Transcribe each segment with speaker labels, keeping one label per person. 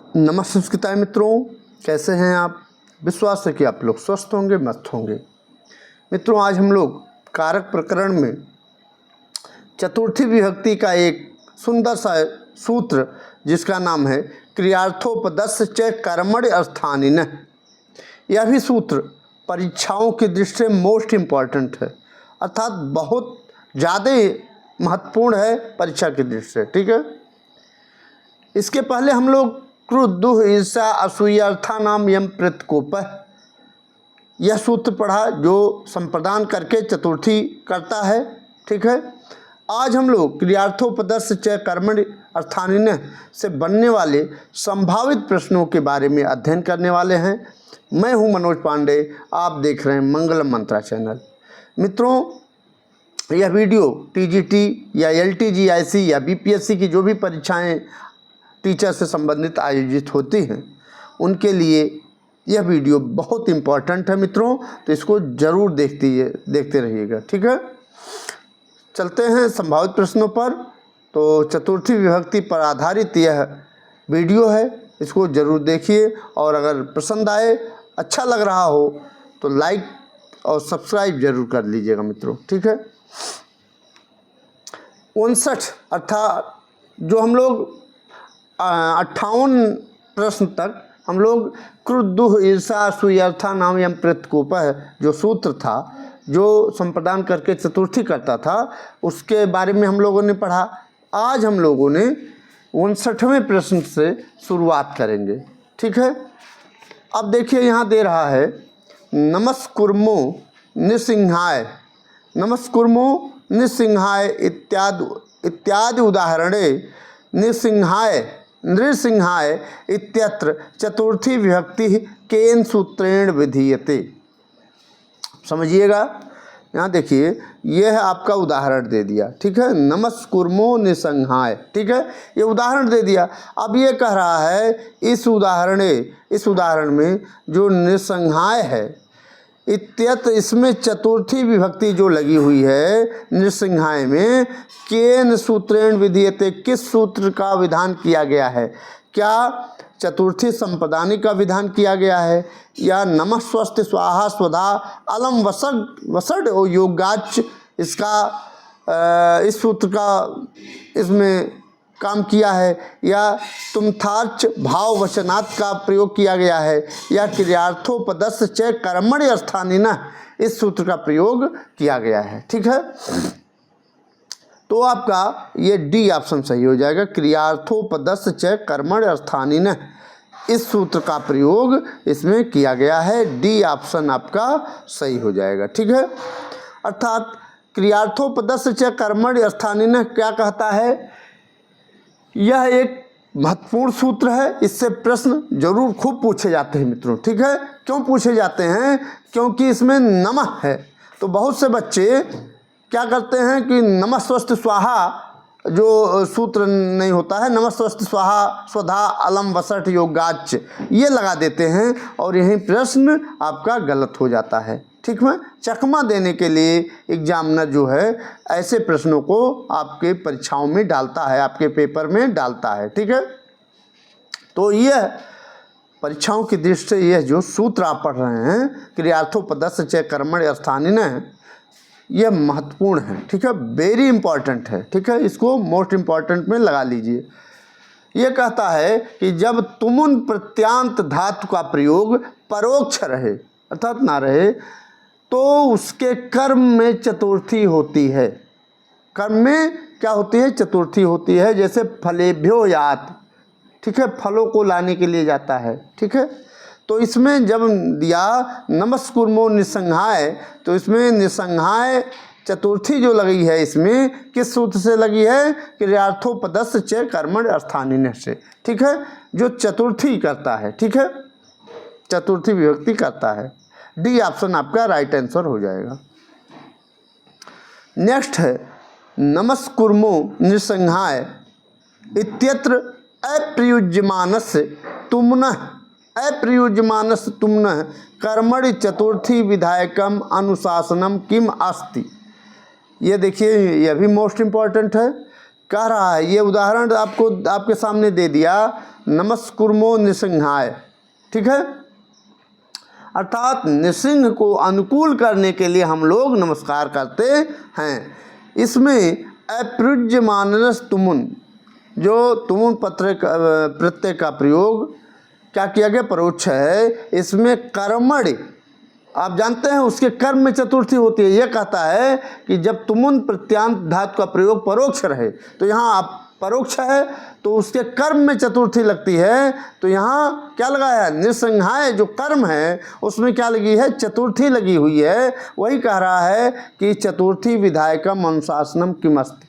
Speaker 1: नमस्कार मित्रों, कैसे हैं आप। विश्वास है कि आप लोग स्वस्थ होंगे, मस्त होंगे। मित्रों, आज हम लोग कारक प्रकरण में चतुर्थी विभक्ति का एक सुंदर सा सूत्र जिसका नाम है क्रियार्थोपदस्य च कर्मणि स्थानिनः। यह भी सूत्र परीक्षाओं की दृष्टि से मोस्ट इम्पॉर्टेंट है, अर्थात बहुत ज़्यादा महत्वपूर्ण है परीक्षा की दृष्टि से। ठीक है, इसके पहले हम लोग क्रोध, दुह, ईर्षा, असूया अर्थानाम यम प्रतकोपः यह सूत्र पढ़ा जो संप्रदान करके चतुर्थी करता है। ठीक है, आज हम लोग क्रियार्थोपदस्य च कर्मणि स्थानिनः से बनने वाले संभावित प्रश्नों के बारे में अध्ययन करने वाले हैं। मैं हूं मनोज पांडे, आप देख रहे हैं मंगलम मंत्रा चैनल। मित्रों, यह वीडियो टीजीटी या एलटीजीआईसी या बीपीएससी की जो भी परीक्षाएं टीचर से संबंधित आयोजित होती हैं उनके लिए यह वीडियो बहुत इम्पॉर्टेंट है मित्रों, तो इसको ज़रूर देखते रहिएगा। ठीक है, चलते हैं संभावित प्रश्नों पर। तो चतुर्थी विभक्ति पर आधारित यह वीडियो है, इसको ज़रूर देखिए और अगर पसंद आए, अच्छा लग रहा हो तो लाइक और सब्सक्राइब जरूर कर लीजिएगा मित्रों। ठीक है, 59 अर्थात जो हम लोग 58 प्रश्न तक हम लोग क्रोध, दुह, ईर्षा, असूया नाम यम प्रतकोपः जो सूत्र था जो संप्रदान करके चतुर्थी करता था उसके बारे में हम लोगों ने पढ़ा। आज हम लोगों ने 59वें प्रश्न से शुरुआत करेंगे। ठीक है, अब देखिए यहाँ दे रहा है नमस्कुर्मो निसिंहाय, नमस्कुर्मो निसिंहाय इत्यादि उदाहरणे निसिंहाय, नृसिंहाय इत्यत्र चतुर्थी विभक्ति केन सूत्रेण विधीयते। समझिएगा, यहाँ देखिए यह आपका उदाहरण दे दिया। ठीक है, नमस्कुर्मो निसंहाय, ठीक है, ये उदाहरण दे दिया। अब ये कह रहा है इस उदाहरण में जो निसंहाय है इत्यत्र, इसमें चतुर्थी विभक्ति जो लगी हुई है नृसिंहाय में, केन सूत्रेण विधीयते, किस सूत्र का विधान किया गया है। क्या चतुर्थी संप्रदानी का विधान किया गया है या नमः स्वस्ति स्वाहा स्वधा अलम वसड और योगाच इसका इस सूत्र का इसमें काम किया है, या तुम्थार्च भाव वचनात् का प्रयोग किया गया है, या क्रियार्थोपदस्य च कर्मणि स्थानिनः इस सूत्र का प्रयोग किया गया है। ठीक है, तो आपका ये डी ऑप्शन सही हो जाएगा, क्रियार्थोपदस्य च कर्मणि स्थानिनः इस सूत्र का प्रयोग इसमें किया गया है। डी ऑप्शन आपका सही हो जाएगा। ठीक है, अर्थात क्रियार्थोपदस्य च कर्मणि स्थानिनः क्या कहता है, यह एक महत्वपूर्ण सूत्र है। इससे प्रश्न जरूर खूब पूछे जाते हैं मित्रों। ठीक है, क्यों पूछे जाते हैं, क्योंकि इसमें नमः है। तो बहुत से बच्चे क्या करते हैं कि नमः स्वस्ति स्वाहा जो सूत्र नहीं होता है, नमः स्वस्ति स्वाहा स्वधा अलम वसट योगाच, ये लगा देते हैं और यही प्रश्न आपका गलत हो जाता है। ठीक है, चकमा देने के लिए एग्जामिनर जो है ऐसे प्रश्नों को आपके परीक्षाओं में डालता है, आपके पेपर में डालता है। ठीक है, तो यह परीक्षाओं की दृष्टि से यह जो सूत्र आप पढ़ रहे हैं क्रियार्थोपदस्य च कर्मणि स्थानिनः, यह महत्वपूर्ण है। ठीक है, वेरी इंपॉर्टेंट है। ठीक है, इसको मोस्ट इम्पॉर्टेंट में लगा लीजिए। यह कहता है कि जब तुमुन प्रत्यांत धातु का प्रयोग परोक्ष रहे अर्थात ना रहे तो उसके कर्म में चतुर्थी होती है। कर्म में क्या होती है, चतुर्थी होती है। जैसे फलेभ्यो यात, ठीक है, फलों को लाने के लिए जाता है। ठीक है, तो इसमें जब दिया नमस्कुर्मो निसंहाय, तो इसमें निसंहाय चतुर्थी जो लगी है इसमें किस सूत्र से लगी है, क्रियार्थोपदस्य च कर्मणि स्थानिनः से। ठीक है, जो चतुर्थी करता है। ठीक है, चतुर्थी विभक्ति करता है। डी ऑप्शन आपका राइट आंसर हो जाएगा। नेक्स्ट है नमस्कुर्मो निसंहाय इत्यत्र अप्रयुज्यमानस्य तुम्नः कर्मणि चतुर्थी विधायकम अनुशासनम किम अस्ति। ये देखिए, यह भी मोस्ट इम्पॉर्टेंट है। कह रहा है, ये उदाहरण आपको आपके सामने दे दिया नमस्कुर्मो निसिंहाय। ठीक है, अर्थात निसिंह को अनुकूल करने के लिए हम लोग नमस्कार करते हैं। इसमें अप्युज्यमानस तुमुन, जो तुमुन प्रत्यय का प्रयोग क्या किया गया, परोक्ष है। इसमें कर्मणि, आप जानते हैं उसके कर्म में चतुर्थी होती है। यह कहता है कि जब तुमुन प्रत्यांत धातु का प्रयोग परोक्ष रहे, तो यहाँ आप परोक्ष है तो उसके कर्म में चतुर्थी लगती है, तो यहाँ क्या लगा है, निसंहाय जो कर्म है उसमें क्या लगी है, चतुर्थी लगी हुई है। वही कह रहा है कि चतुर्थी विधायकम अनुशासनम किमस्ति,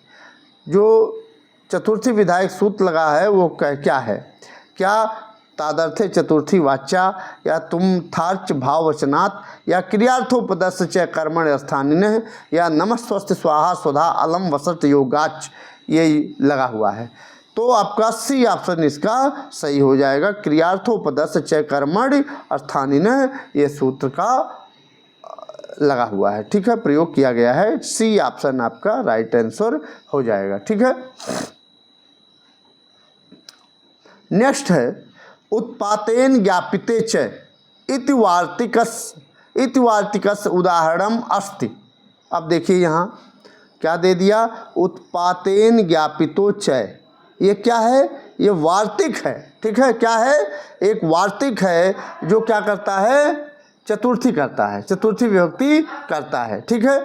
Speaker 1: जो चतुर्थी विधायक सूत्र लगा है वो क्या है, क्या तादर्थे चतुर्थी वाच्या या तुम थार्च भाववचनात् या क्रियार्थोपदस्य च कर्मण स्थानिनः या नमस्वस्ति स्वाहा स्वधा अलम वसत योगाच, यही लगा हुआ है। तो आपका सी ऑप्शन इसका सही हो जाएगा। क्रियार्थोपदस्य च कर्मण स्थानिनः ये सूत्र का लगा हुआ है। ठीक है, प्रयोग किया गया है। सी ऑप्शन आपका राइट आंसर हो जाएगा। ठीक है, नेक्स्ट है उत्पातेन ज्ञापिते च इति वार्तिकस उदाहरणम अस्ति। अब देखिए यहाँ क्या दे दिया, उत्पातेन ज्ञापितो च, ये क्या है, ये वार्तिक है। ठीक है, क्या है, एक वार्तिक है जो क्या करता है, चतुर्थी करता है, चतुर्थी विभक्ति करता है। ठीक है,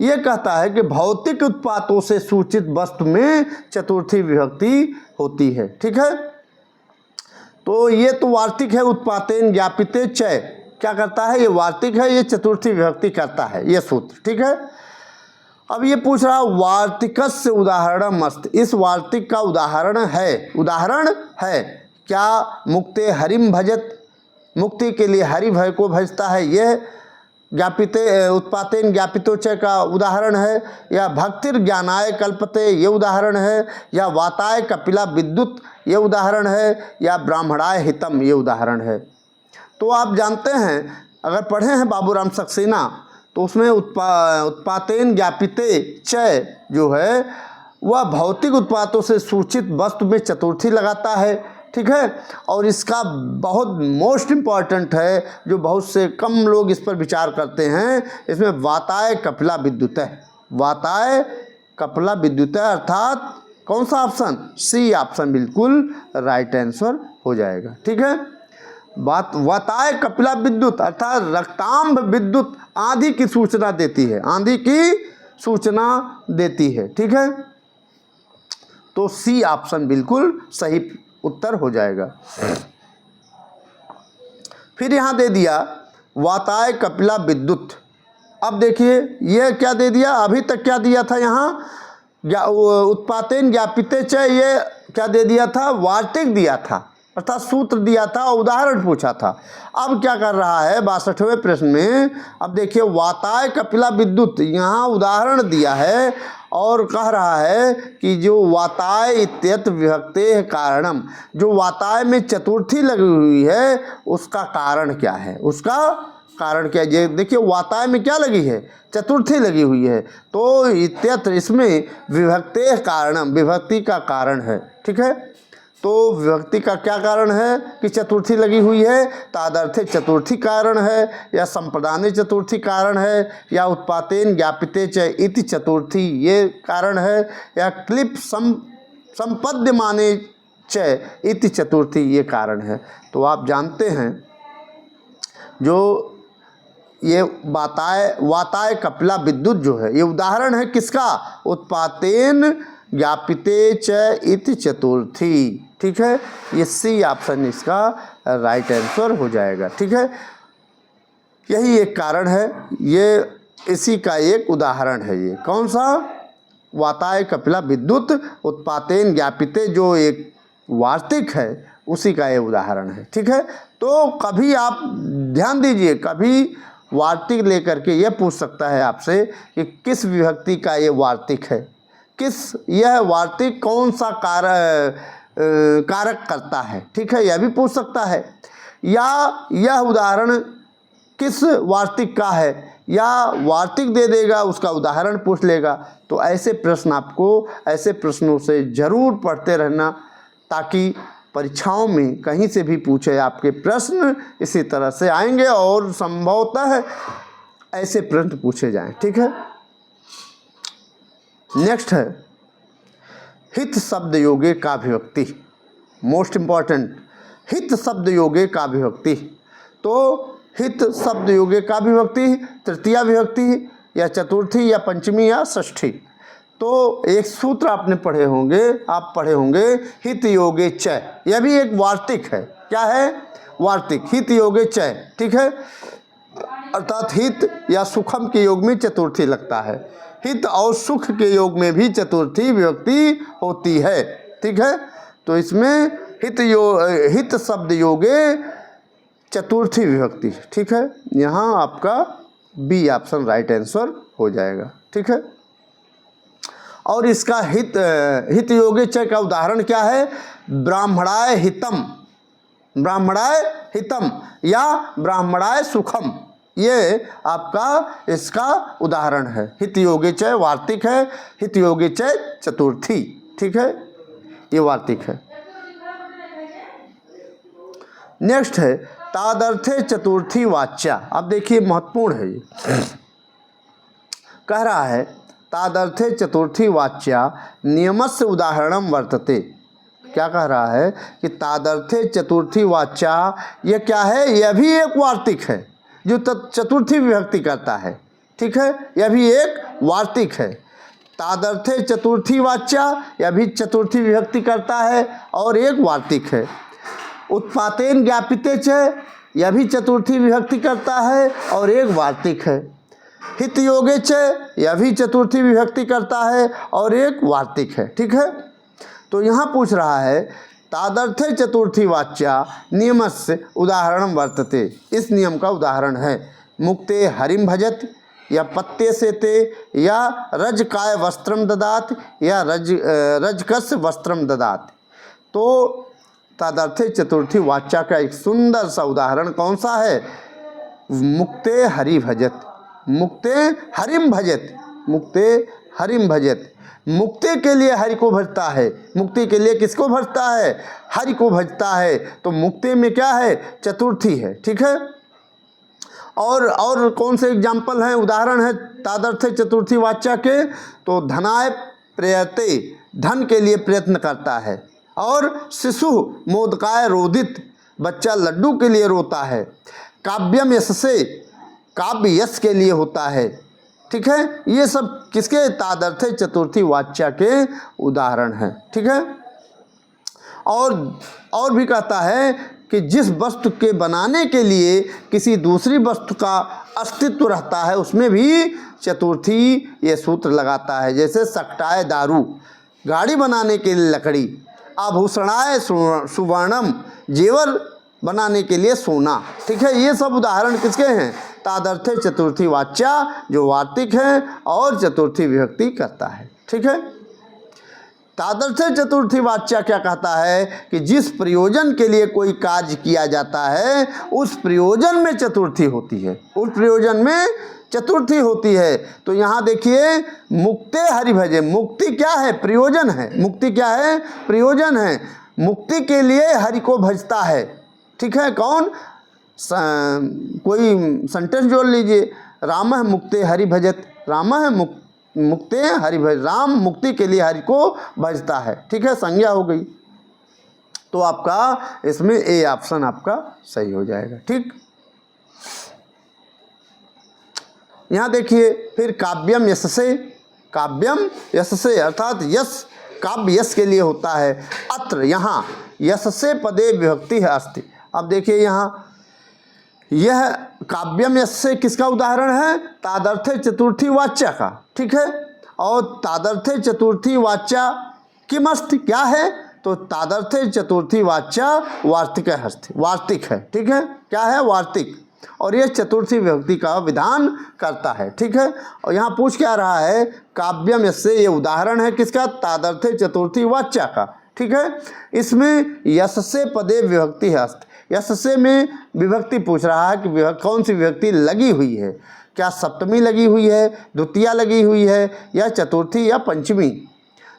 Speaker 1: ये कहता है कि भौतिक उत्पातों से सूचित वस्तु में चतुर्थी विभक्ति होती है। ठीक है, तो ये तो वार्तिक है, उत्पातेन ज्ञापिते च क्या करता है, ये वार्तिक है, ये चतुर्थी विभक्ति करता है, ये सूत्र। ठीक है, अब ये पूछ रहा वार्तिकस्य उदाहरणम अस्ति, इस वार्तिक का उदाहरण है क्या, मुक्ते हरिम भजत, मुक्ति के लिए हरि भय को भजता है, यह ज्ञापिते उत्पातेन ज्ञापितो च का उदाहरण है। या भक्तिर ज्ञानाय कल्पते, ये उदाहरण है। या वाताय कपिला विद्युत, ये उदाहरण है। या ब्राह्मणाय हितम, ये उदाहरण है। तो आप जानते हैं, अगर पढ़े हैं बाबूराम सक्सेना, तो उसमें उत्पातेन ज्ञापिते च जो है वह भौतिक उत्पातों से सूचित वस्तु में चतुर्थी लगाता है। ठीक है, और इसका बहुत मोस्ट इम्पॉर्टेंट है, जो बहुत से कम लोग इस पर विचार करते हैं, इसमें वाताय कपिला विद्युत है, वाताय कपिला विद्युत है, अर्थात कौन सा ऑप्शन, सी ऑप्शन बिल्कुल राइट आंसर हो जाएगा। ठीक है, वाताय कपिला विद्युत अर्थात रक्तांब विद्युत आंधी की सूचना देती है, आंधी की सूचना देती है। ठीक है, तो सी ऑप्शन बिल्कुल सही उत्तर हो जाएगा। फिर यहाँ दे दिया वाताय कपिला विद्युत। अब देखिए ये क्या दे दिया, अभी तक क्या दिया था यहाँ, उत्पातेन ज्ञापिते च, ये क्या दे दिया था, वार्तिक दिया था, अर्थात सूत्र दिया था और उदाहरण पूछा था। अब क्या कर रहा है 62वें प्रश्न में, अब देखिए वाताय कपिला विद्युत, यहाँ उदाहरण दिया है और कह रहा है कि जो वाताय इत्यत विभक्ते कारणम, जो वाताय में चतुर्थी लगी हुई है उसका कारण क्या है, उसका कारण क्या है। देखिए वाताय में क्या लगी है, चतुर्थी लगी हुई है, तो इत्यत इसमें विभक्ते कारणम, विभक्ति का कारण है। ठीक है, तो विभक्ति का क्या कारण है कि चतुर्थी लगी हुई है, तादर्थे चतुर्थी कारण है, या संप्रदाने चतुर्थी कारण है, या उत्पातेन ज्ञापिते च इति चतुर्थी ये कारण है, या क्लिप संपद्यमाने च इति चतुर्थी ये कारण है। तो आप जानते हैं जो ये वाताय कपिला विद्युत जो है ये उदाहरण है किसका, उत्पातेन ज्ञापिते च इति चतुर्थी। ठीक है, ये सी ऑप्शन इसका राइट आंसर हो जाएगा। ठीक है, यही एक कारण है, ये इसी का एक उदाहरण है। ये कौन सा, वाताय कपिला विद्युत उत्पातेन ज्ञापिते जो एक वार्तिक है उसी का ये उदाहरण है। ठीक है, तो कभी आप ध्यान दीजिए, कभी वार्तिक लेकर के ये पूछ सकता है आपसे कि किस विभक्ति का ये वार्तिक है, किस यह वार्तिक कौन सा कारक करता है। ठीक है, यह भी पूछ सकता है, या यह उदाहरण किस वार्तिक का है, या वार्तिक दे देगा उसका उदाहरण पूछ लेगा। तो ऐसे प्रश्न आपको, ऐसे प्रश्नों से ज़रूर पढ़ते रहना ताकि परीक्षाओं में कहीं से भी पूछे आपके प्रश्न इसी तरह से आएंगे और संभवतः ऐसे प्रश्न पूछे जाएं। ठीक है। नेक्स्ट है हित शब्द योगे का विभक्ति। मोस्ट इम्पॉर्टेंट, हित शब्द योगे का विभक्ति। तो हित शब्द योगे का विभक्ति तृतीया विभक्ति या चतुर्थी या पंचमी या षष्ठी। तो एक सूत्र आपने पढ़े होंगे, आप पढ़े होंगे हित योगे च। यह भी एक वार्तिक है। क्या है? वार्तिक। हित योगे च। ठीक है। अर्थात हित या सुखम के योग में चतुर्थी लगता है। हित और सुख के योग में भी चतुर्थी विभक्ति होती है। ठीक है। तो इसमें हित शब्द योगे चतुर्थी विभक्ति। ठीक है। यहाँ आपका बी ऑप्शन राइट आंसर हो जाएगा। ठीक है। और इसका हित योगे च का उदाहरण क्या है? ब्राह्मणाय हितम, ब्राह्मणाय हितम या ब्राह्मणाय सुखम, ये आपका इसका उदाहरण है। हित योगे च वार्तिक है, हित योगे च चतुर्थी। ठीक है, ये वार्तिक है। नेक्स्ट है तादर्थे चतुर्थी वाच्या। अब देखिए महत्वपूर्ण है ये। कह रहा है तादर्थे चतुर्थी वाच्या नियमस्य उदाहरणम वर्तते। क्या कह रहा है कि तादर्थे चतुर्थी वाच्या, यह क्या है? यह भी एक वार्तिक है जो चतुर्थी विभक्ति करता है। ठीक है, यह भी एक वार्तिक है। तादर्थे चतुर्थी वाच्या, यह भी चतुर्थी विभक्ति करता है और एक वार्तिक है। उत्पातेन ज्ञापिते च, यह भी चतुर्थी विभक्ति करता है और एक वार्तिक है। हित योगे च, यह भी चतुर्थी विभक्ति करता है और एक वार्तिक है। ठीक है। तो यहाँ पूछ रहा है तादर्थे चतुर्थी वाच्या नियमस्य उदाहरणम वर्तते। इस नियम का उदाहरण है मुक्ते हरिम भजत या पत्ते से ते या रजकाय वस्त्रम ददात या रजकस्य वस्त्रम ददात। तो तादर्थे चतुर्थी वाच्या का एक सुंदर सा उदाहरण कौन सा है? मुक्ते हरि भजत, मुक्ते हरिम भजत, मुक्ते हरिम भजत। मुक्ति के लिए हरि को भजता है। मुक्ति के लिए किसको भजता है? हरि को भजता है। तो मुक्ति में क्या है? चतुर्थी है। ठीक है। और कौन से एग्जाम्पल हैं, उदाहरण है तादर्थे चतुर्थी वाच्या के? तो धनाय प्रयते, धन के लिए प्रयत्न करता है। और शिशु मोदकाय रोदित, बच्चा लड्डू के लिए रोता है। काव्यम यशसे, काव्य यश के लिए होता है। ठीक है। ये सब किसके? तादर्थे चतुर्थी वाच्या के उदाहरण हैं। ठीक है। और भी कहता है कि जिस वस्तु के बनाने के लिए किसी दूसरी वस्तु का अस्तित्व रहता है उसमें भी चतुर्थी ये सूत्र लगाता है। जैसे सकटाय दारू, गाड़ी बनाने के लिए लकड़ी। आभूषणाय सुवर्णम, जेवर बनाने के लिए सोना। ठीक है। ये सब उदाहरण किसके हैं? तादर्थे चतुर्थी वाच्या जो वार्तिक है और चतुर्थी विभक्ति करता है। ठीक है। तादर्थे चतुर्थी वाच्या क्या कहता है कि जिस प्रयोजन के लिए कोई कार्य किया जाता है उस प्रयोजन में चतुर्थी होती है, उस प्रयोजन में चतुर्थी होती है। तो यहाँ देखिए मुक्ते हरि भजे, मुक्ति क्या है? प्रयोजन है। मुक्ति क्या है? प्रयोजन है। मुक्ति के लिए हरि को भजता है। ठीक है। कौन? कोई सेंटेंस जोड़ लीजिए, रामः मुक्ते हरि भजत, रामः मुक्ते हरि भज, राम मुक्ति के लिए हरि को भजता है। ठीक है, संज्ञा हो गई। तो आपका इसमें ए ऑप्शन आपका सही हो जाएगा। ठीक। यहाँ देखिए फिर काव्यम यशसे, काव्यम यशसे अर्थात यश, काव्य यश के लिए होता है। अत्र यहाँ यशसे पदे विभक्ति है अस्ति। अब देखिए यहाँ यह काव्यम यशसे किसका उदाहरण है? तादर्थे चतुर्थी वाच्या का। ठीक है। और तादर्थे चतुर्थी वाच्या किमस्ति, क्या है? तो तादर्थे चतुर्थी वाच्या वार्तिक हस्ति, वार्तिक है। ठीक है। क्या है? वार्तिक। और ये चतुर्थी विभक्ति का विधान करता है। ठीक है। और यहाँ पूछ क्या रहा है? काव्यम यशसे, ये उदाहरण है किसका? तादर्थे चतुर्थी वाच्या का। ठीक है। इसमें यशसे पदे विभक्ति है अस्ति, यशसे में विभक्ति पूछ रहा है कि कौन सी विभक्ति लगी हुई है? क्या सप्तमी लगी हुई है, द्वितीया लगी हुई है या चतुर्थी या पंचमी?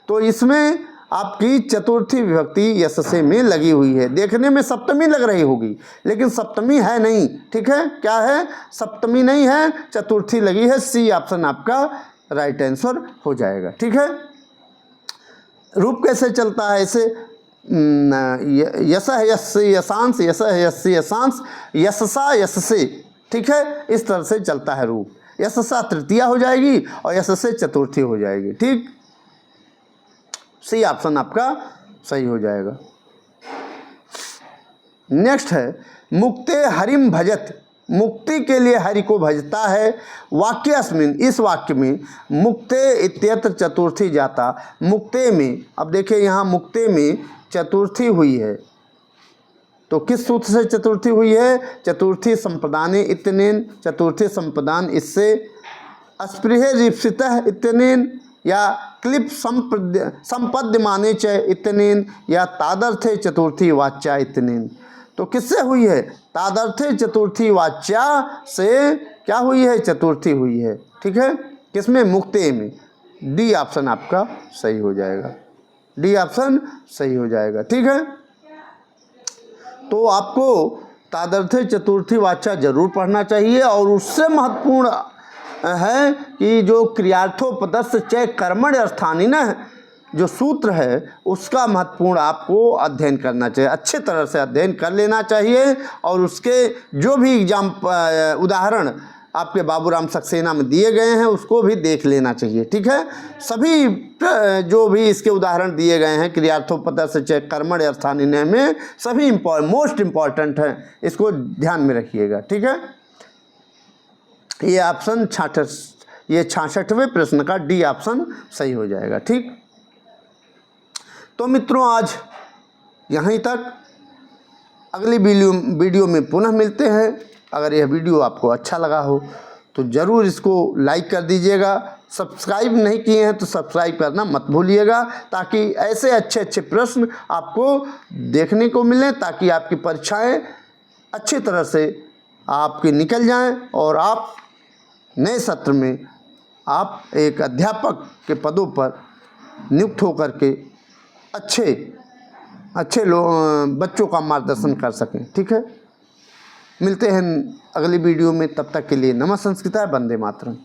Speaker 1: तो इसमें आपकी चतुर्थी विभक्ति यस से में लगी हुई है। देखने में सप्तमी लग रही होगी लेकिन सप्तमी है नहीं, ठीक है, क्या है, सप्तमी नहीं है, चतुर्थी लगी है। सी ऑप्शन आपका राइट आंसर हो जाएगा, ठीक है। रूप कैसे चलता है ऐसे, यस है यस से यशांश, यस है यस से यशांश, यशसा यस से, ठीक है, इस तरह से चलता है रूप। यशसा तृतीया हो जाएगी और यस से चतुर्थी हो जाएगी, ठीक। सी ऑप्शन आपका सही हो जाएगा। नेक्स्ट है मुक्ते हरिम भजत, मुक्ति के लिए हरि को भजता है। वाक्यस्मिन, इस वाक्य में मुक्ते इत्यत्र चतुर्थी जाता, मुक्ते में, अब देखिए यहाँ मुक्ते में चतुर्थी हुई है तो किस सूत्र से चतुर्थी हुई है, चतुर्थी संप्रदाने इत्यनेन, चतुर्थी संप्रदान इससे, अस्पृहे रिप्सितः इत्यनेन, या क्लिप संपद्यमाने च इत्यनेन, या तादर्थे चतुर्थी वाच्या इत्यनेन। तो किससे हुई है, तादर्थे चतुर्थी वाच्या से क्या हुई है, चतुर्थी हुई है, ठीक है, किसमें, मुक्ते में। डी ऑप्शन आपका सही हो जाएगा, डी ऑप्शन सही हो जाएगा, ठीक है। तो आपको तादर्थे चतुर्थी वाच्या जरूर पढ़ना चाहिए और उससे महत्वपूर्ण है कि जो क्रियार्थोपदस्थ चय कर्मण स्थानीन जो सूत्र है उसका महत्वपूर्ण आपको अध्ययन करना चाहिए, अच्छे तरह से अध्ययन कर लेना चाहिए और उसके जो भी एग्जाम उदाहरण आपके बाबूराम सक्सेना में दिए गए हैं उसको भी देख लेना चाहिए, ठीक है। सभी जो भी इसके उदाहरण दिए गए हैं क्रियार्थोपदस्थ चय कर्मण स्थानीन में सभी मोस्ट इम्पॉर्टेंट हैं, इसको ध्यान में रखिएगा, ठीक है। ये ऑप्शन 66वें प्रश्न का डी ऑप्शन सही हो जाएगा, ठीक। तो मित्रों आज यहीं तक, अगली वीडियो में पुनः मिलते हैं। अगर यह वीडियो आपको अच्छा लगा हो तो ज़रूर इसको लाइक कर दीजिएगा, सब्सक्राइब नहीं किए हैं तो सब्सक्राइब करना मत भूलिएगा ताकि ऐसे अच्छे अच्छे प्रश्न आपको देखने को मिलें, ताकि आपकी परीक्षाएं अच्छी तरह से आपकी निकल जाएं और आप नए सत्र में आप एक अध्यापक के पदों पर नियुक्त होकर के अच्छे बच्चों का मार्गदर्शन कर सकें, ठीक है। मिलते हैं अगली वीडियो में, तब तक के लिए नमः संस्कृताय, वंदे मातरम।